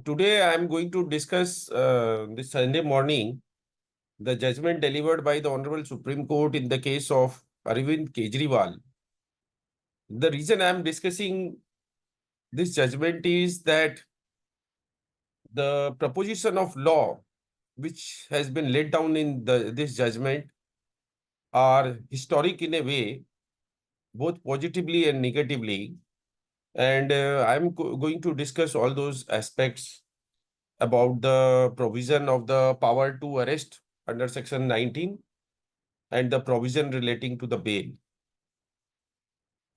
Today I am going to discuss this Sunday morning the judgment delivered by the Honorable Supreme Court in the case of Arvind Kejriwal. The reason I am discussing this judgment is that the proposition of law which has been laid down in this judgment are historic in a way, both positively and negatively. And I'm going to discuss all those aspects about the provision of the power to arrest under Section 19 and the provision relating to the bail.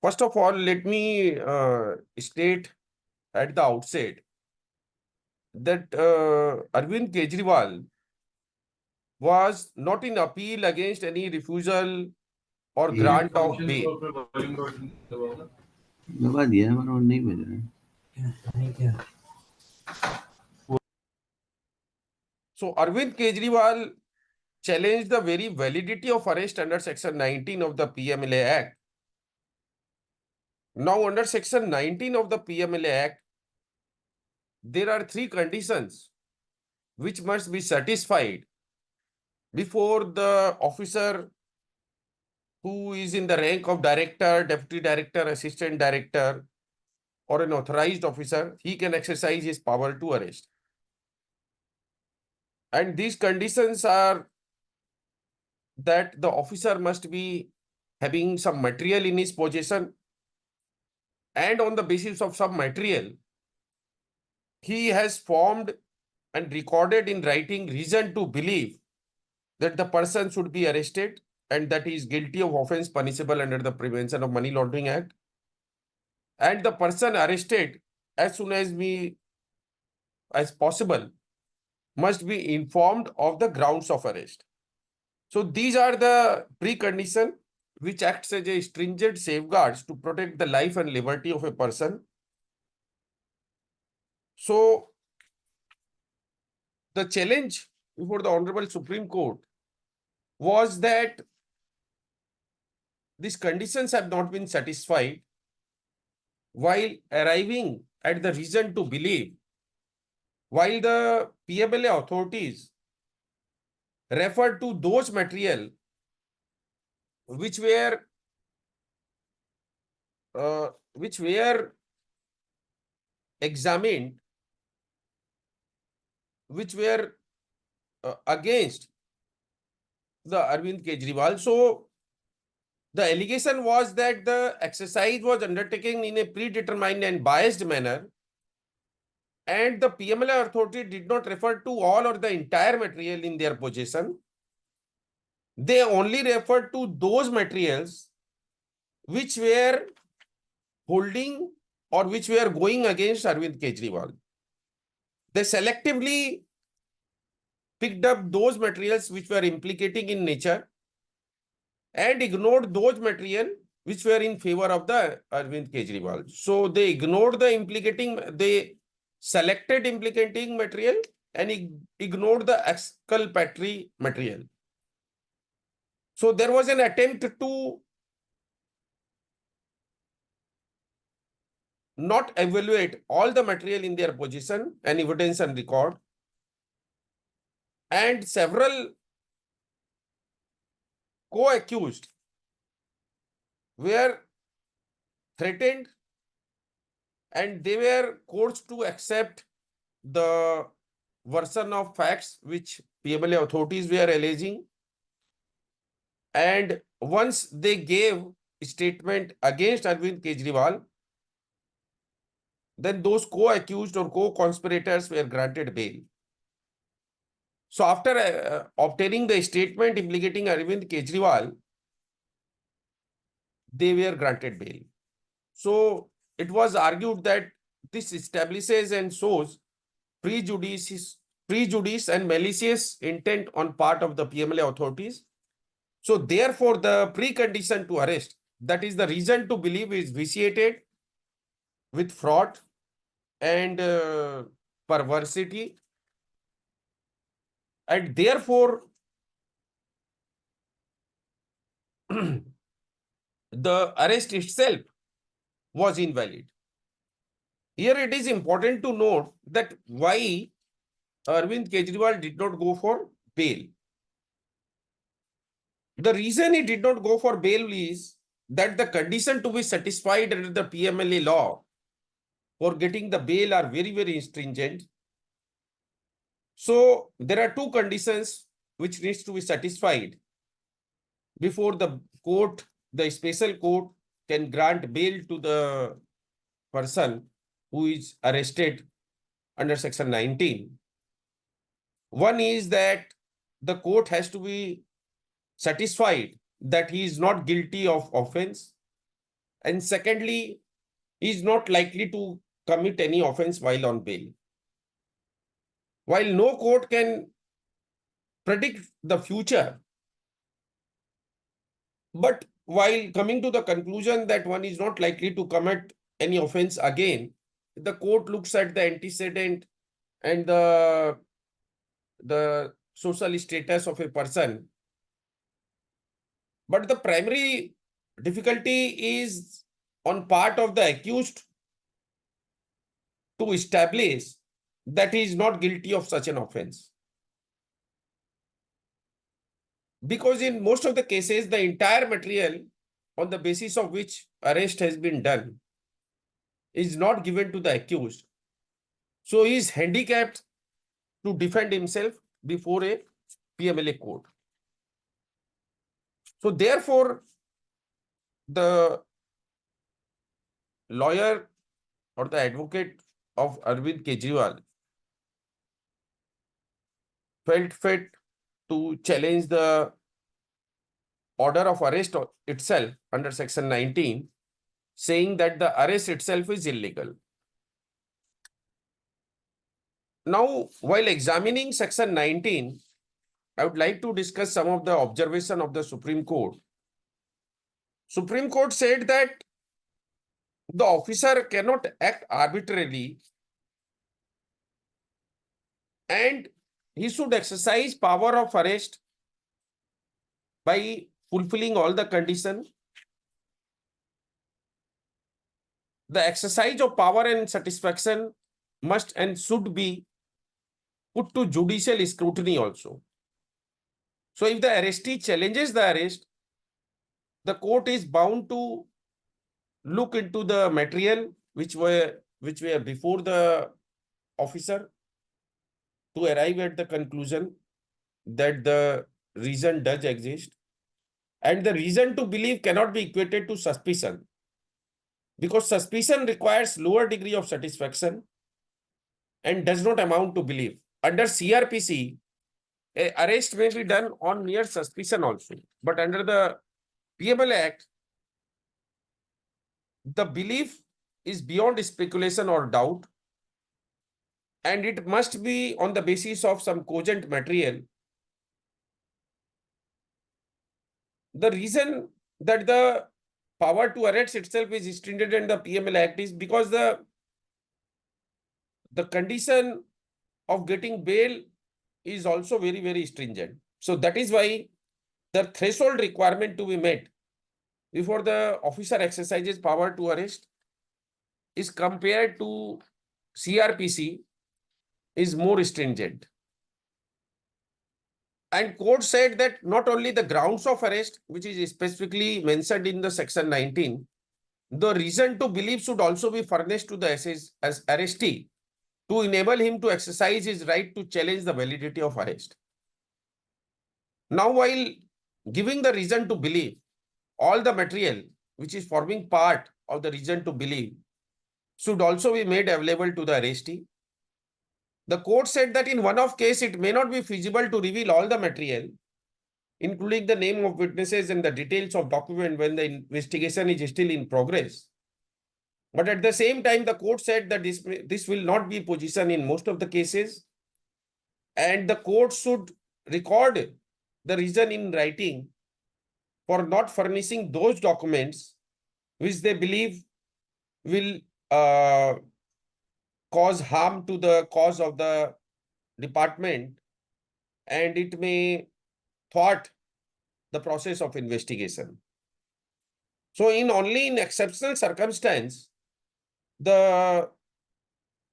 First of all, let me state at the outset that Arvind Kejriwal was not in appeal against any refusal or grant of bail. So Arvind Kejriwal challenged the very validity of arrest under Section 19 of the PMLA Act. Now, under Section 19 of the PMLA Act, there are three conditions which must be satisfied before the officer who is in the rank of director, deputy director, assistant director, or an authorized officer, he can exercise his power to arrest. And these conditions are that the officer must be having some material in his possession, and on the basis of some material, he has formed and recorded in writing reason to believe that the person should be arrested and that he is guilty of offense punishable under the Prevention of Money Laundering Act. And the person arrested as soon as possible must be informed of the grounds of arrest. So these are the preconditions which acts as a stringent safeguards to protect the life and liberty of a person. So the challenge before the Honorable Supreme Court was that these conditions have not been satisfied while arriving at the reason to believe, while the PMLA authorities referred to those material which were examined, which were against the Arvind Kejriwal. So the allegation was that the exercise was undertaken in a predetermined and biased manner, and the PMLA authority did not refer to all or the entire material in their possession. They only referred to those materials which were holding or which were going against Arvind Kejriwal. They selectively picked up those materials which were implicating in nature and ignored those material which were in favor of the Arvind Kejriwal. So they ignored they selected implicating material and ignored the exculpatory material. So there was an attempt to not evaluate all the material in their possession and evidence and record, and several co-accused were threatened and they were coerced to accept the version of facts which PMLA authorities were alleging. And once they gave a statement against Arvind Kejriwal, then those co-accused or co-conspirators were granted bail. So after obtaining the statement implicating Arvind Kejriwal, they were granted bail. So it was argued that this establishes and shows prejudice and malicious intent on part of the PMLA authorities. So therefore, the precondition to arrest, that is the reason to believe, is vitiated with fraud and perversity. And therefore, the arrest itself was invalid. here it is important to note that why Arvind Kejriwal did not go for bail. The reason he did not go for bail is that the condition to be satisfied under the PMLA law for getting the bail are very, very stringent. So there are two conditions which needs to be satisfied before the court, the special court, can grant bail to the person who is arrested under Section 19. One is that the court has to be satisfied that he is not guilty of offense. And secondly, he is not likely to commit any offense while on bail. While no court can predict the future, but while coming to the conclusion that one is not likely to commit any offense again, the court looks at the antecedent and the social status of a person. But the primary difficulty is on part of the accused to establish that he is not guilty of such an offense. Because in most of the cases, the entire material on the basis of which arrest has been done is not given to the accused. So he is handicapped to defend himself before a PMLA court. So therefore, the lawyer or the advocate of Arvind Kejriwal felt fit to challenge the order of arrest itself under Section 19, saying that the arrest itself is illegal. Now, while examining Section 19, I would like to discuss some of the observation of the Supreme Court. Supreme Court said that the officer cannot act arbitrarily and he should exercise power of arrest by fulfilling all the conditions. The exercise of power and satisfaction must and should be put to judicial scrutiny also. So if the arrestee challenges the arrest, the court is bound to look into the material which were before the officer to arrive at the conclusion that the reason does exist. And the reason to believe cannot be equated to suspicion, because suspicion requires lower degree of satisfaction and does not amount to belief. Under CRPC, a arrest may be done on mere suspicion also. But under the PML Act, the belief is beyond speculation or doubt, and it must be on the basis of some cogent material. The reason that the power to arrest itself is stringent in the PML Act is because the condition of getting bail is also very, very stringent. So that is why the threshold requirement to be met before the officer exercises power to arrest is compared to CRPC is more stringent. And court said that not only the grounds of arrest, which is specifically mentioned in the Section 19, the reason to believe should also be furnished to the as arrestee to enable him to exercise his right to challenge the validity of arrest. Now, while giving the reason to believe, all the material which is forming part of the reason to believe should also be made available to the arrestee. The court said that in one of case, it may not be feasible to reveal all the material, including the name of witnesses and the details of document when the investigation is still in progress. But at the same time, the court said that this will not be position in most of the cases, and the court should record the reason in writing for not furnishing those documents which they believe will cause harm to the cause of the department, and it may thwart the process of investigation. So only in exceptional circumstance, the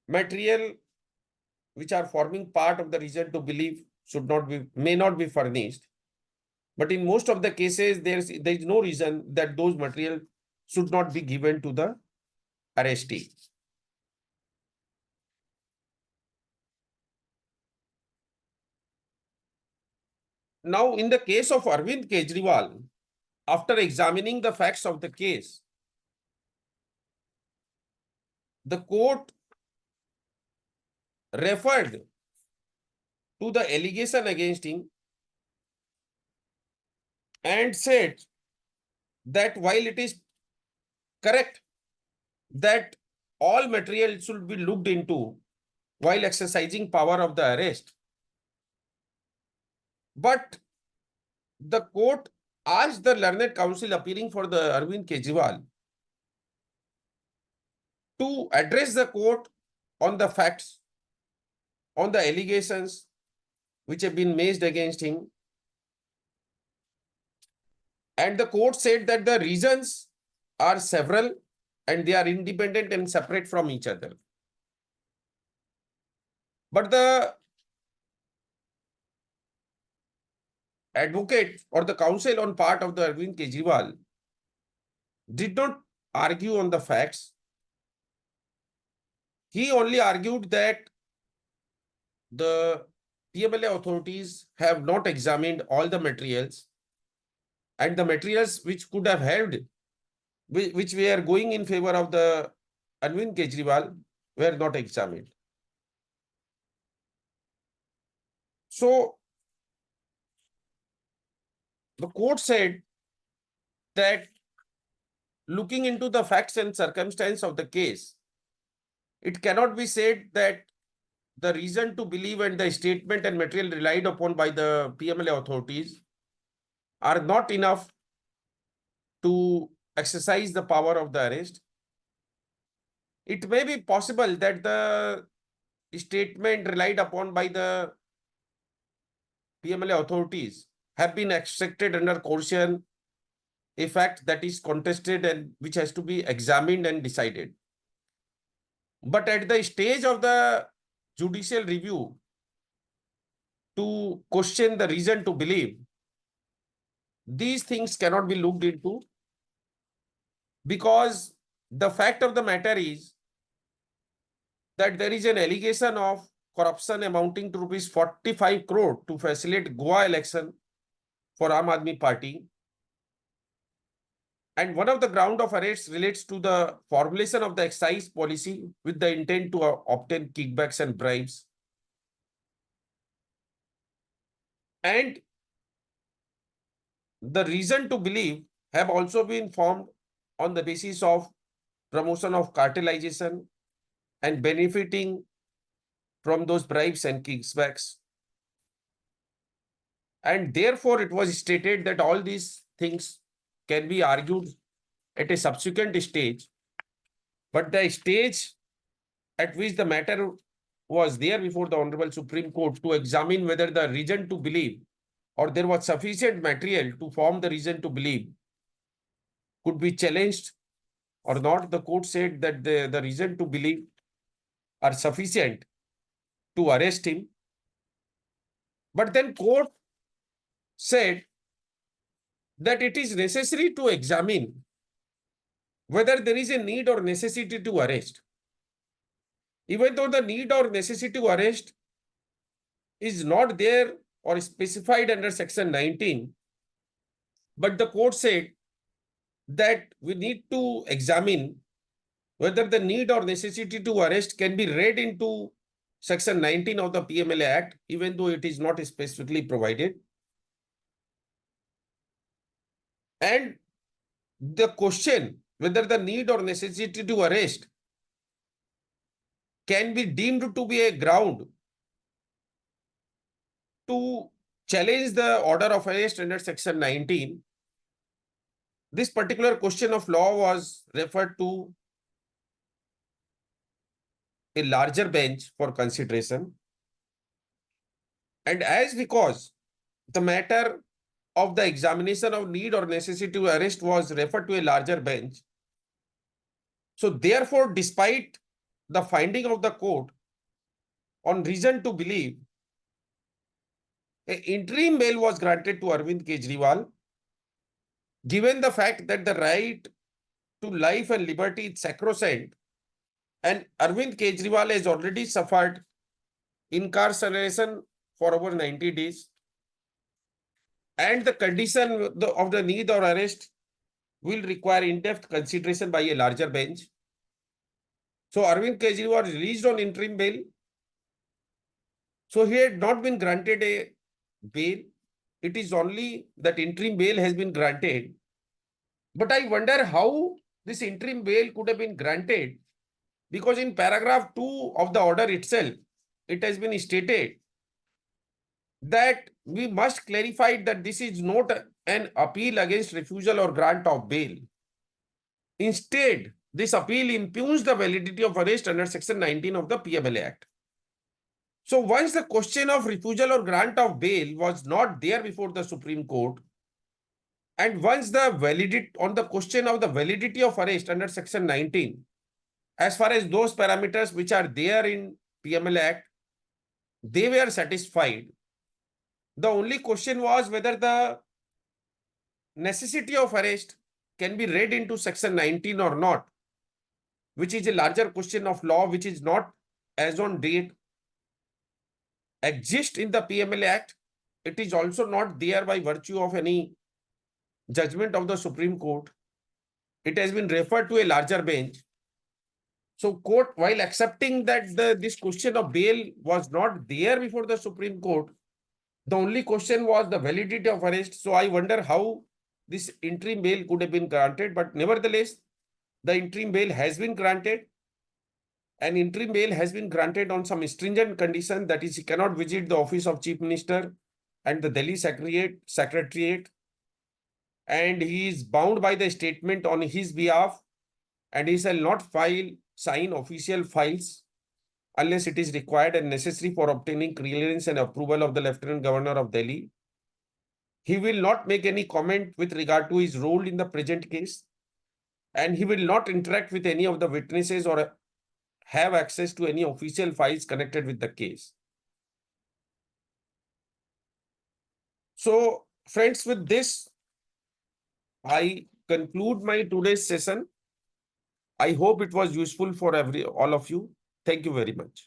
material which are forming part of the reason to believe may not be furnished. But in most of the cases, there is no reason that those material should not be given to the arrestee. Now, in the case of Arvind Kejriwal, after examining the facts of the case, the court referred to the allegation against him and said that while it is correct that all material should be looked into while exercising power of the arrest, but the court asked the learned counsel appearing for the Arvind Kejriwal to address the court on the facts, on the allegations which have been made against him. And the court said that the reasons are several and they are independent and separate from each other. But the advocate or the counsel on part of the Arvind Kejriwal did not argue on the facts. He only argued that the PMLA authorities have not examined all the materials, and the materials which could have helped, which were going in favor of the Arvind Kejriwal, were not examined. So the court said that looking into the facts and circumstance of the case, it cannot be said that the reason to believe and the statement and material relied upon by the PMLA authorities are not enough to exercise the power of the arrest. It may be possible that the statement relied upon by the PMLA authorities have been extracted under coercion, a fact that is contested and which has to be examined and decided. But at the stage of the judicial review, to question the reason to believe, these things cannot be looked into, because the fact of the matter is that there is an allegation of corruption amounting to rupees 45 crore to facilitate Goa election for Aam Aadmi Party. And one of the ground of arrest relates to the formulation of the excise policy with the intent to obtain kickbacks and bribes. And the reason to believe have also been formed on the basis of promotion of cartelization and benefiting from those bribes and kickbacks. And therefore, it was stated that all these things can be argued at a subsequent stage, but the stage at which the matter was there before the Honorable Supreme Court to examine whether the reason to believe or there was sufficient material to form the reason to believe could be challenged or not, the court said that the reason to believe are sufficient to arrest him. But then court said that it is necessary to examine whether there is a need or necessity to arrest. Even though the need or necessity to arrest is not there or specified under section 19, but the court said that we need to examine whether the need or necessity to arrest can be read into section 19 of the PMLA Act, even though it is not specifically provided. And the question whether the need or necessity to arrest can be deemed to be a ground to challenge the order of arrest under section 19, this particular question of law was referred to a larger bench for consideration. And as because the matter of the examination of need or necessity to arrest was referred to a larger bench, so therefore, despite the finding of the court on reason to believe, an interim bail was granted to Arvind Kejriwal, given the fact that the right to life and liberty is sacrosanct, and Arvind Kejriwal has already suffered incarceration for over 90 days, and the condition of the need or arrest will require in-depth consideration by a larger bench. So Arvind Kejriwal was released on interim bail. So he had not been granted a bail. It is only that interim bail has been granted. But I wonder how this interim bail could have been granted, because in paragraph 2 of the order itself, it has been stated that we must clarify that this is not an appeal against refusal or grant of bail. Instead, this appeal impugns the validity of arrest under Section 19 of the PMLA Act. So once the question of refusal or grant of bail was not there before the Supreme Court, and once the validity on the question of the validity of arrest under Section 19, as far as those parameters which are there in PMLA Act, they were satisfied. The only question was whether the necessity of arrest can be read into Section 19 or not, which is a larger question of law, which is not as on date exist in the PMLA Act. It is also not there by virtue of any judgment of the Supreme Court. It has been referred to a larger bench. So court, while accepting that this question of bail was not there before the Supreme Court, the only question was the validity of arrest. So I wonder how this interim bail could have been granted, but nevertheless, the interim bail has been granted. An interim bail has been granted on some stringent condition, that is, he cannot visit the office of Chief Minister and the Delhi Secretariat, and he is bound by the statement on his behalf, and he shall not sign official files unless it is required and necessary for obtaining clearance and approval of the Lieutenant Governor of Delhi. He will not make any comment with regard to his role in the present case, and he will not interact with any of the witnesses or have access to any official files connected with the case. So, friends, with this, I conclude my today's session. I hope it was useful for all of you. Thank you very much.